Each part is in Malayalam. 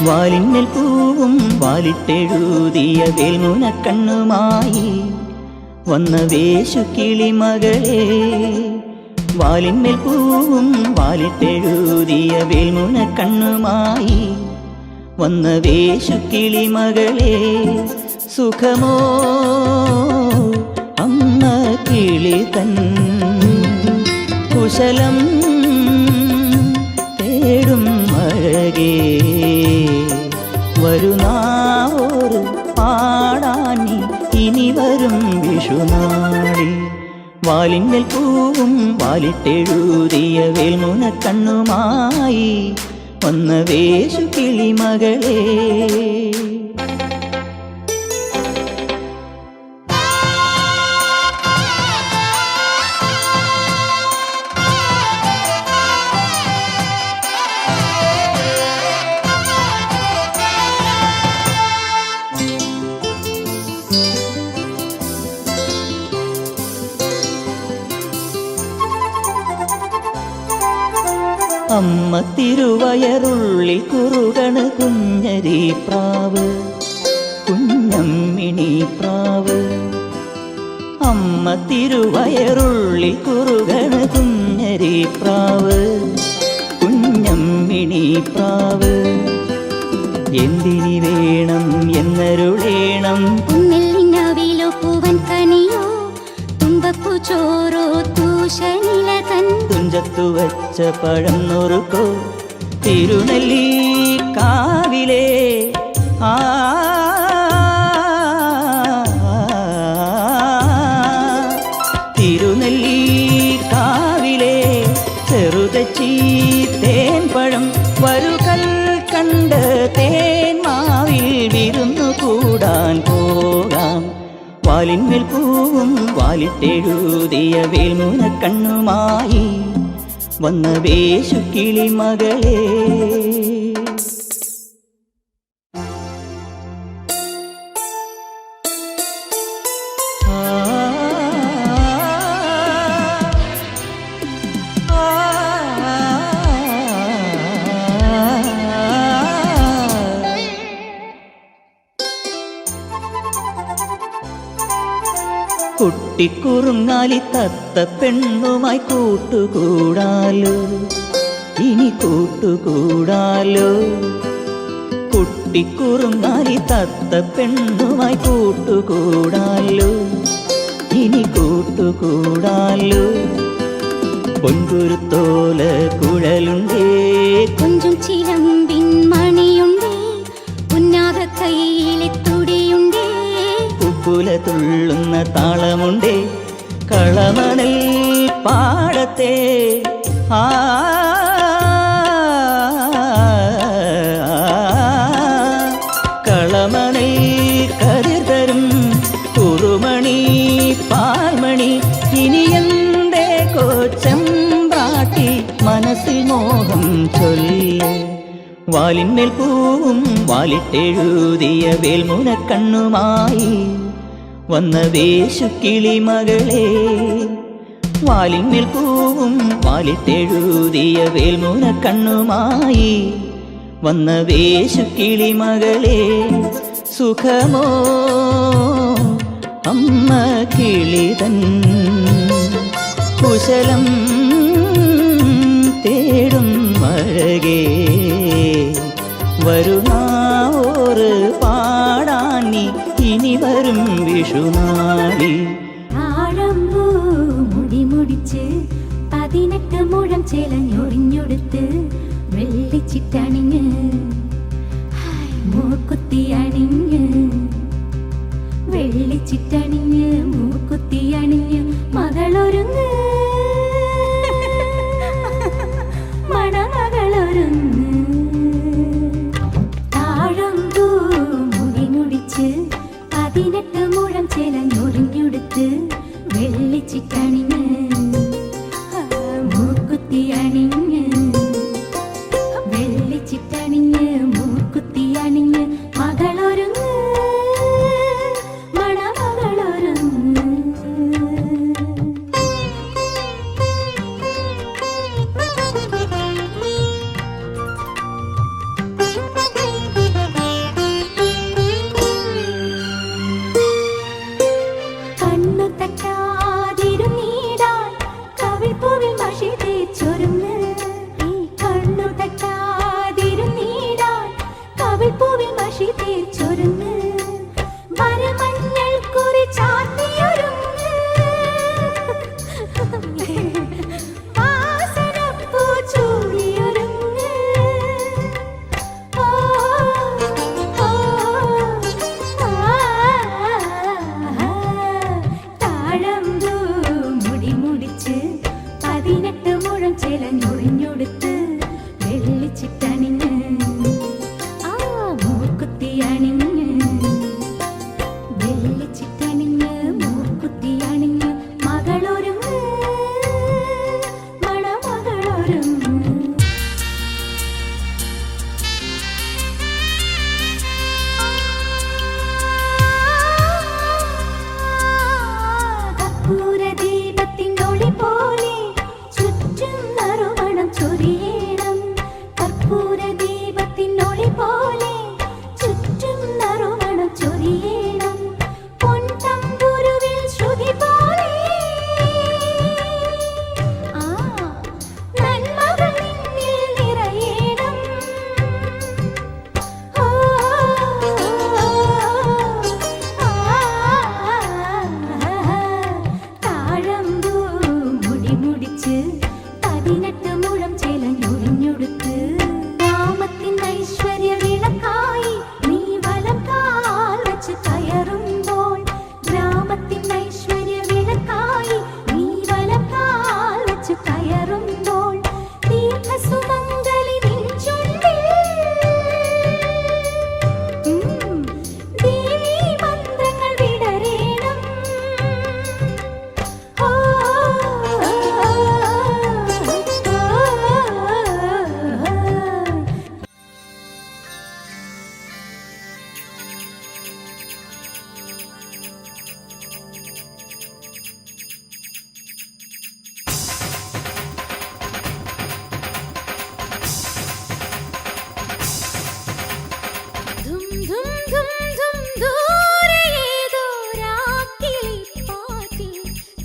വാലിന്മേൽ പൂവും വാലിട്ടെഴുതിയ വേൽമുനക്കണ്ണുമായി വന്ന വേശുക്കിളി മകളെ. വാലിന്മേൽ പൂവും വാലിട്ടെഴുതിയ വേൽമുനക്കണ്ണുമായി വന്ന വേശുക്കിളി മകളെ. സുഖമോ അമ്മ കിളി തൻ കുശലം തേടും അഴകേ. വരുന്നാവോറ് പാടാനി ഇനി വരും വിഷുനാളിൽ. വാലിന്മേൽ പൂവും വാലിട്ടെഴുതിയ വേൽമുനക്കണ്ണുമായി വന്ന വേശുക്കിളി മകളെ. അമ്മ തിരുവയറുള്ളിൽ കുറുകണ് കുഞ്ഞരി പ്രാവ്, കുഞ്ഞമ്മിണി പ്രാവ്. അമ്മ തിരുവയറുള്ളിൽ കുറുകണ് കുഞ്ഞരി പ്രാവ്, കുഞ്ഞമ്മിണി പ്രാവ്. എന്തിനി വേണം എന്നരുളേണം, ചോറോ തൂഷനില തൻ തുഞ്ചത്തു വച്ച പഴം നുറുക്കോ തിരുനെല്ലി കാവിലെ. തിരുനെല്ലി കാവിലെ ചെറുതച്ചി തേൻ പഴം വരുകൽ കണ്ട് തേൻ മാവിൽ വിരുന്നു കൂടാൻ പോകാം. വാലിന്മേൽ പൂവും വാലിട്ടെഴുതിയ വേൽമുനക്കണ്ണുമായി വന്ന വേശുക്കിളി മകളെ. കുട്ടിക്കുറുങ്ങാലി തത്ത പെണ്ണുമായി കൂട്ടുകൂടാലോ, ഇനി കൂട്ടുകൂടാലോ. കുട്ടിക്കുറുങ്ങാലി തത്ത പെണ്ണുമായി കൂട്ടുകൂടാലോ, ഇനി കൂട്ടുകൂടാലോ. പൊൻകുരുത്തോല കുഴലുണ്ടേ, കൊഞ്ചും ചിലമ്പിൻ മണിയുണ്ടേ, ഉന്നാത കയ്യിലെ തുടിയുണ്ടേ. കുല തുള്ളുന്ന താളമുണ്ടേ, കളമണൽ പാടത്തെ കളമണൽ കതിർ തരും കുറുമണി പാൽമണി. ഇനി എന്തേ കോച്ചമ്പാട്ടി മനസ്സിൽ മോഹം ചൊല്ല്. വാലിന്മേൽ പൂവും വാലിട്ടെഴുതിയ വേൽമുനക്കണ്ണുമായി വന്ന വേശുക്കിളി മകളെ. വാലിന്മേൽ പൂവും വാലിട്ടെഴുതിയ വേൽമുനക്കണ്ണുമായി വന്ന വേശുക്കിളി മകളെ. സുഖമോ അമ്മ കിളി തൻ കുശലം തേടും അഴകേ. വരുന്നാവോറ് പാടാനി ഇനി വരും വിഷുനാളിൽ. ആഴമ്പൂ മുടി മുടിച്ച് 18 മുഴം ചേലഞ്ഞൊറിഞ്ഞൊടുത്ത് വെള്ളിച്ചിട്ടണിഞ്ഞ് മൂക്കുത്തി അണിഞ്ഞ്, വെള്ളിച്ചിട്ടണിഞ്ഞ് മൂക്കുത്തി അണിഞ്ഞ് മകളൊരുങ്ങ്, മണമകളൊരുങ്ങ്. താഴമ്പൂ മുടി മുടിച്ച് 18 മുഴം ചേലഞ്ഞൊറിഞ്ഞൊടുത്ത് വെള്ളിച്ചിട്ടണിഞ്ഞ് മൂക്കുത്തി അണിഞ്ഞ്, വെള്ളിച്ചിട്ടണിഞ്ഞ് മൂക്കുത്തി അണിഞ്ഞ് മകളൊരുങ്ങ്, മണമകളൊരുങ്ങ്.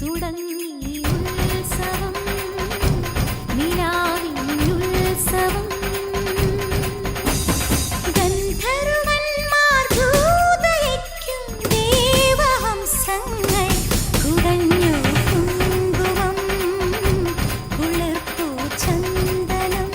തുടങ്ങി ഉത്സവം നിലാവിൻ ഉത്സവം ഗന്ധർവന്മാർ ദൂതയയ്ക്കും ദേവഹംസങ്ങൾ കുടഞ്ഞു കുങ്കുമം കുളിർപ്പൂ ചന്ദനം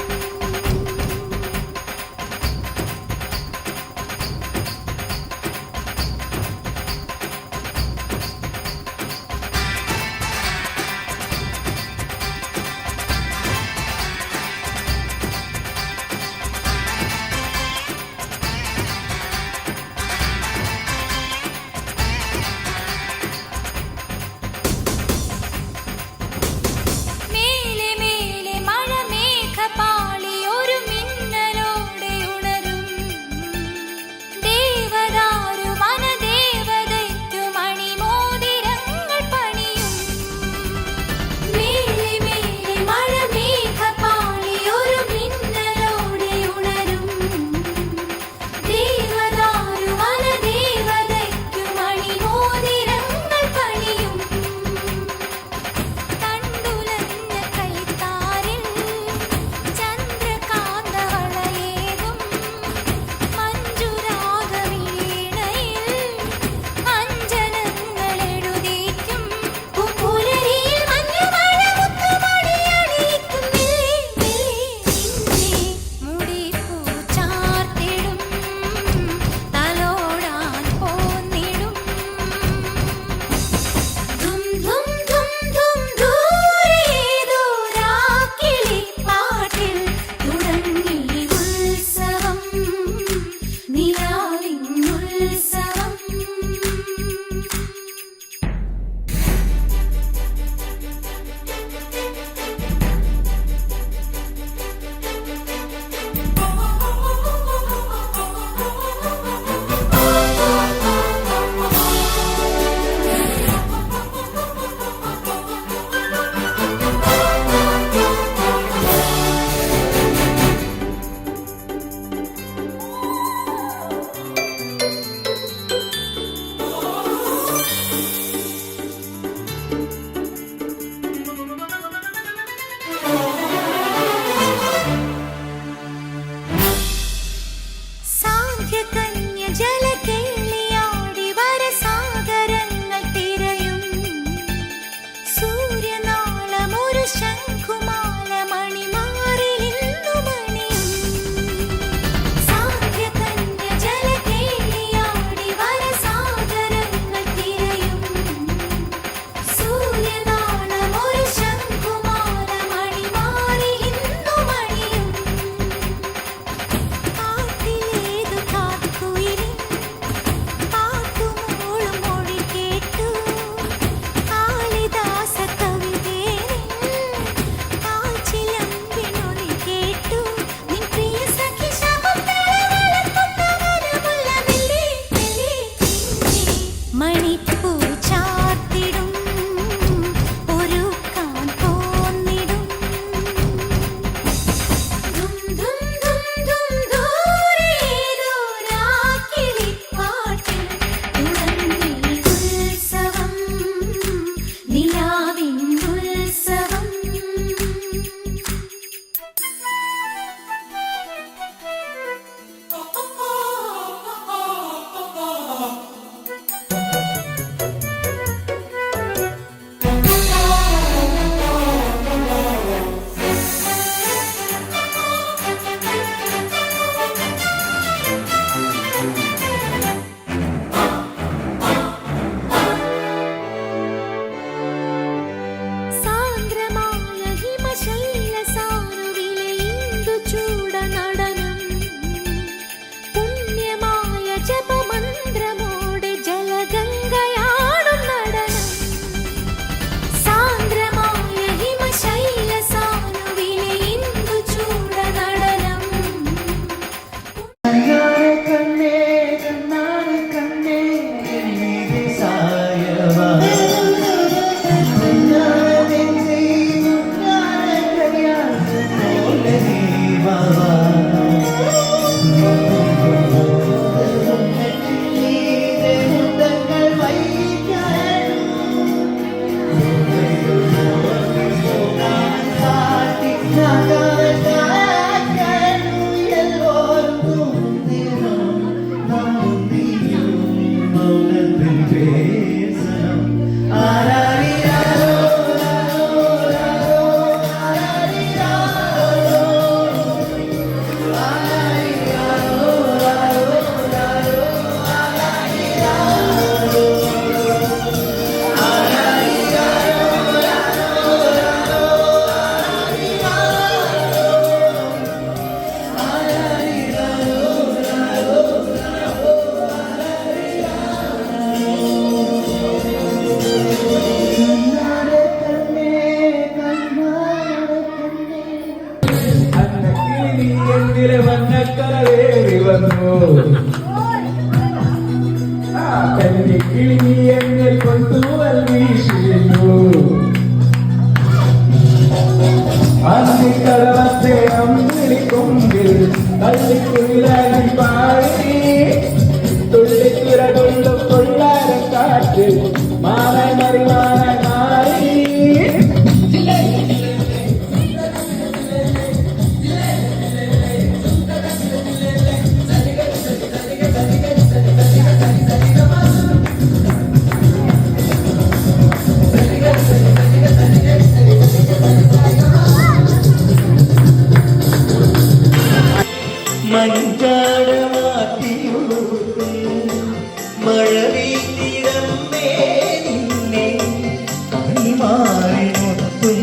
മാറിമൊത്തും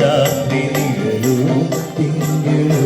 രാത്രി നിഴലൂ തിങ്കളൂ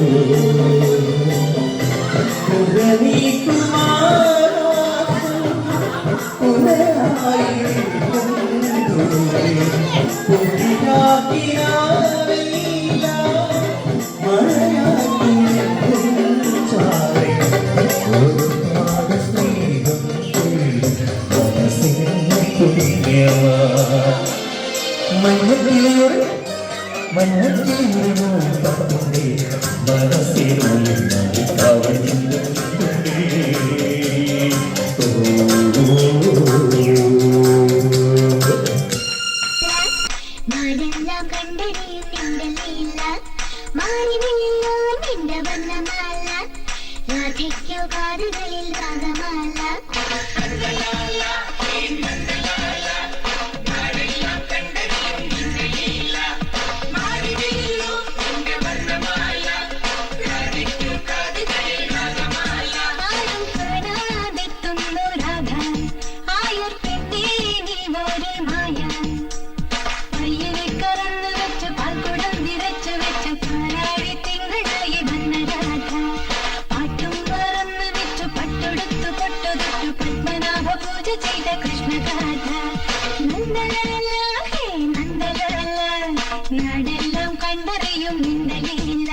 നാടെല്ലാം കണ്ടടിയും നിന്റെ ലീല മാറിവില്ലോ നിന്റെ വർണ്ണമാല രാധയ്ക്കോ കാതുകളിൽ രാഗമാല ആരും കാണാതെത്തുന്നു രാധ ആയുർ പെണ്ണേ നീ ഒരു മായ പയ്യനെ കറന്നു വെച്ച് പാൽക്കുടം നിറച്ചു വെച്ച് പാലാഴി തിങ്കളായി വന്ന രാധ പാട്ടും പറന്നു വെച്ചു പട്ടൊടുത്തു പൊട്ടുതൊട്ടു പത്മനാഭ പൂജ ചെയ്ത കൃഷ്ണഗാഥ നന്ദലല്ല ഹേ നന്ദലല്ല നാടെല്ലാം കണ്ടറിയും നിന്റെ ലീല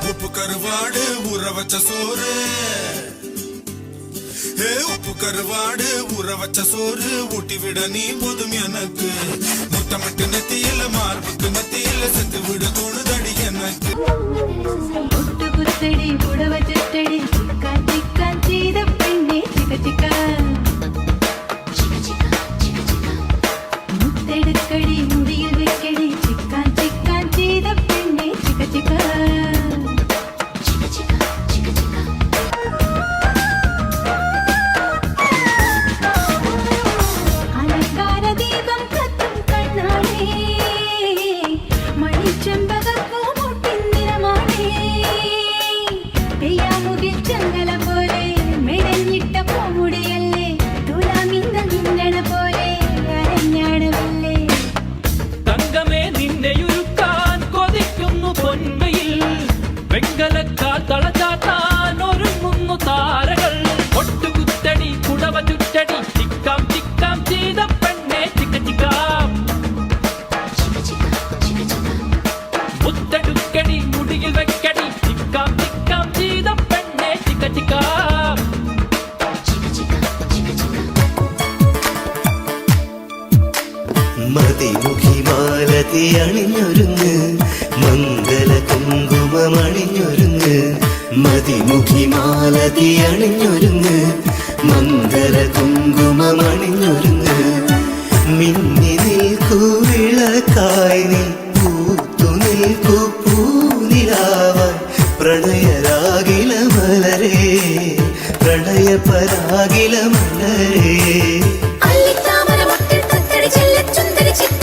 உப்பு கருவாடு ஊற வச்ச சோறு உப்பு கருவாடு ஊற வச்ச சோறு ஊட்டி விட நீ போதும் எனக்கு முத்தமிட்டு நெத்தியில மார்புக்கு நெத்தியில செத்து விட தோணுதடி எனக்கு ഒട്ടുകുത്തടി പുടവ ചുറ്റടി ചിക്കാൻ ചിക്കാൻ ചെയ്ത പെണ്ണെ ചിക ചിക്ക മുത്തെടുക്കടി മുടിയിൽ വെക്കടി ചിക്കാൻ ചിക്കാൻ ചെയ്ത പെണ്ണെ ചിക ചിക്ക അലങ്കാര ദീപം കത്തും കണ്ണാണേ മണിച്ചെമ്പകപ്പൂ മുട്ടിൻ നിറമാണേ പെയ്യാമുകിൽ ചങ്ങല പോലെ മെടഞ്ഞിട്ട പൂമുടിയല്ലേ തുലാമിന്ത മിന്നണ പോലെ അരഞ്ഞാണവല്ലേ തങ്കമേ നിന്നെയൊരുക്കാൻ കൊതിക്കുന്നു പൊൻവയിൽ വെങ്കലക്കാൽ തളചാത്താൻ ഒരുങ്ങുന്നു താരകൾ ഒട്ടുകുത്തടി കുടവ ചുറ്റടി ചിക്കാം ചിക്കാം ചെയ്ത പെണ്ണെ ചിക്ക ചിക്കാം മുത്തെടുക്കടി മുടിയിൽ വെക്കടി ചിക്കാം ചിക്കാം ചെയ്ത പെണ്ണെ ചിക്ക ചിക്കാം മതിമുഖിമാലതി അണിഞ്ഞൊരുങ്ങ് മംഗല കുങ്കുമമണിഞ്ഞൊരുങ്ങ് മതിമുഖിമാലതി അണിഞ്ഞൊരുങ്ങ് മംഗല കുങ്കുമമണിഞ്ഞൊരുങ്ങ് മിന്നി നിൽക്കൂ വിളക്കായി നീ പൂത്തു നിൽക്കൂ പൂനിലാവാൻ പ്രണയരാഗില മലരേ പ്രണയപരാഗില മലരേ അല്ലിത്താമര മുട്ടിൽ തത്തടി ചെല്ലച്ചുന്തരി ചിത്ത